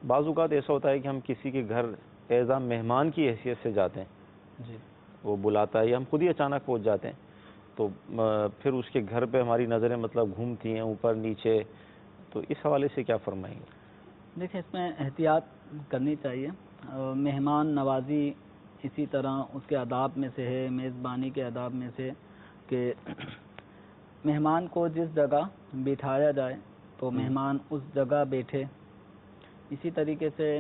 بعض اوقات ایسا ہوتا ہے کہ ہم کسی کے گھر ایز اے مہمان کی حیثیت سے جاتے ہیں، جی وہ بلاتا ہے یا ہم خود ہی اچانک پہنچ جاتے ہیں، تو پھر اس کے گھر پہ ہماری نظریں مطلب گھومتی ہیں اوپر نیچے، تو اس حوالے سے کیا فرمائیں گے؟ دیکھیں، اس میں احتیاط کرنی چاہیے. مہمان نوازی اسی طرح اس کے آداب میں سے ہے، میزبانی کے آداب میں سے، کہ مہمان کو جس جگہ بٹھایا جائے تو مہمان اس جگہ بیٹھے. اسی طریقے سے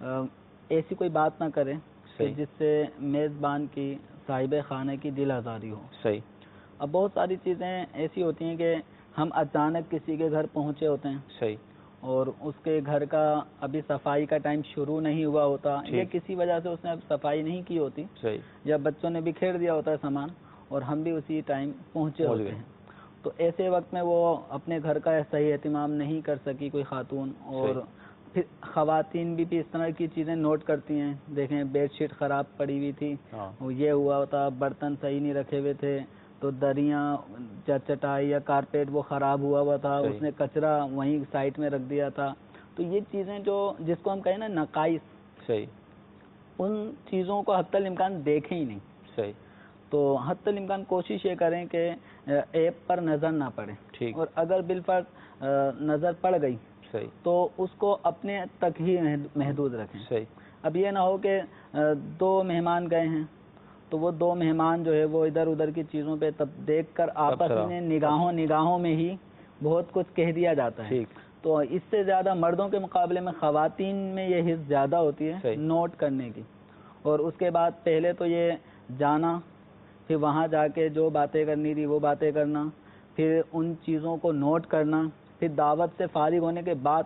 ایسی کوئی بات نہ کرے کہ جس سے میزبان کی، صاحب خانے کی دل آزاری ہو. صحیح. اب بہت ساری چیزیں ایسی ہوتی ہیں کہ ہم اچانک کسی کے گھر پہنچے ہوتے ہیں، صحیح. اور اس کے گھر کا ابھی صفائی کا ٹائم شروع نہیں ہوا ہوتا، یا کسی وجہ سے اس نے اب صفائی نہیں کی ہوتی، صحیح. یا بچوں نے بکھیر دیا ہوتا ہے سامان، اور ہم بھی اسی ٹائم پہنچے ہوتے ہیں. تو ایسے وقت میں وہ اپنے گھر کا صحیح اہتمام نہیں کر سکی کوئی خاتون. اور پھر خواتین بھی اس طرح کی چیزیں نوٹ کرتی ہیں. دیکھیں، بیڈ شیٹ خراب پڑی ہوئی تھی، یہ ہوا ہوتا، برتن صحیح نہیں رکھے ہوئے تھے، تو دریاں، چٹائی یا کارپیٹ وہ خراب ہوا تھا، اس نے کچرا وہیں سائٹ میں رکھ دیا تھا. تو یہ چیزیں جو جس کو ہم کہیں نا نقائص، صحیح، ان چیزوں کو حتی الامکان دیکھیں ہی نہیں. صحیح. تو حتی الامکان کوشش یہ کریں کہ ایپ پر نظر نہ پڑے، اور اگر بالفرض نظر پڑ گئی تو اس کو اپنے تک ہی محدود رکھیں. صحیح. اب یہ نہ ہو کہ دو مہمان گئے ہیں تو وہ دو مہمان جو ہے وہ ادھر ادھر کی چیزوں پہ تب دیکھ کر آپس میں نگاہوں میں ہی بہت کچھ کہہ دیا جاتا ہے. تو اس سے زیادہ مردوں کے مقابلے میں خواتین میں یہ حس زیادہ ہوتی ہے نوٹ کرنے کی. اور اس کے بعد پہلے تو یہ جانا، پھر وہاں جا کے جو باتیں کرنی تھی وہ باتیں کرنا، پھر ان چیزوں کو نوٹ کرنا، پھر دعوت سے فارغ ہونے کے بعد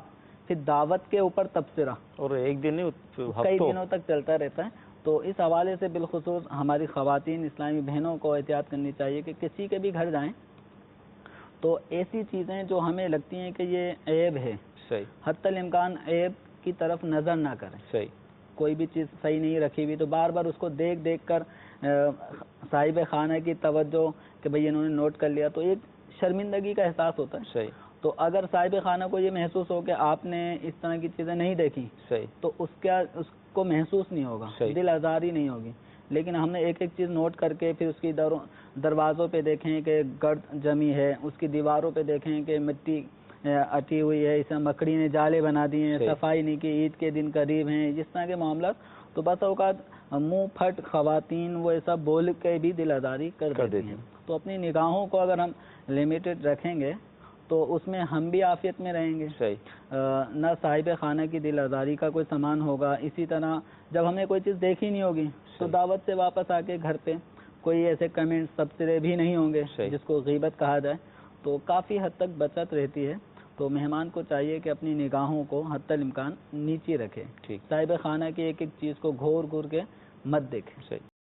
پھر دعوت کے اوپر تبصرہ، اور ایک دن کئی دنوں تک چلتا رہتا ہے. تو اس حوالے سے بالخصوص ہماری خواتین اسلامی بہنوں کو احتیاط کرنی چاہیے کہ کسی کے بھی گھر جائیں تو ایسی چیزیں جو ہمیں لگتی ہیں کہ یہ عیب ہے، حتی الامکان عیب کی طرف نظر نہ کریں. کوئی بھی چیز صحیح نہیں رکھی ہوئی تو بار بار اس کو دیکھ کر صاحب خانہ کی توجہ کہ بھئی انہوں نے نوٹ کر لیا، تو ایک شرمندگی کا احساس ہوتا ہے. تو اگر صاحب خانہ کو یہ محسوس ہو کہ آپ نے اس طرح کی چیزیں نہیں دیکھی تو اس کو محسوس نہیں ہوگا، دل آزاری نہیں ہوگی. لیکن ہم نے ایک ایک چیز نوٹ کر کے پھر اس کی دروازوں پہ دیکھیں کہ گرد جمی ہے، اس کی دیواروں پہ دیکھیں کہ مٹی اٹی ہوئی ہے، اس میں مکڑی نے جالے بنا دیے ہیں، صفائی نہیں کی، عید کے دن قریب ہیں، جس طرح کے معاملات. تو بس اوقات منہ پھٹ خواتین وہ ایسا بول کے بھی دل آزاری کر دیتی ہیں. تو اپنی نگاہوں کو اگر ہم لمیٹڈ رکھیں گے تو اس میں ہم بھی عافیت میں رہیں گے، نہ صاحب خانہ کی دل آزاری کا کوئی سامان ہوگا. اسی طرح جب ہم نے کوئی چیز دیکھی نہیں ہوگی تو دعوت سے واپس آ کے گھر پہ کوئی ایسے کمنٹس تبصرے بھی نہیں ہوں گے جس کو غیبت کہا جائے. تو کافی حد تک بچت رہتی ہے. تو مہمان کو چاہیے کہ اپنی نگاہوں کو حتی الامکان نیچے رکھے، صاحب خانہ کی ایک ایک چیز کو گھور کے مت دیکھیں.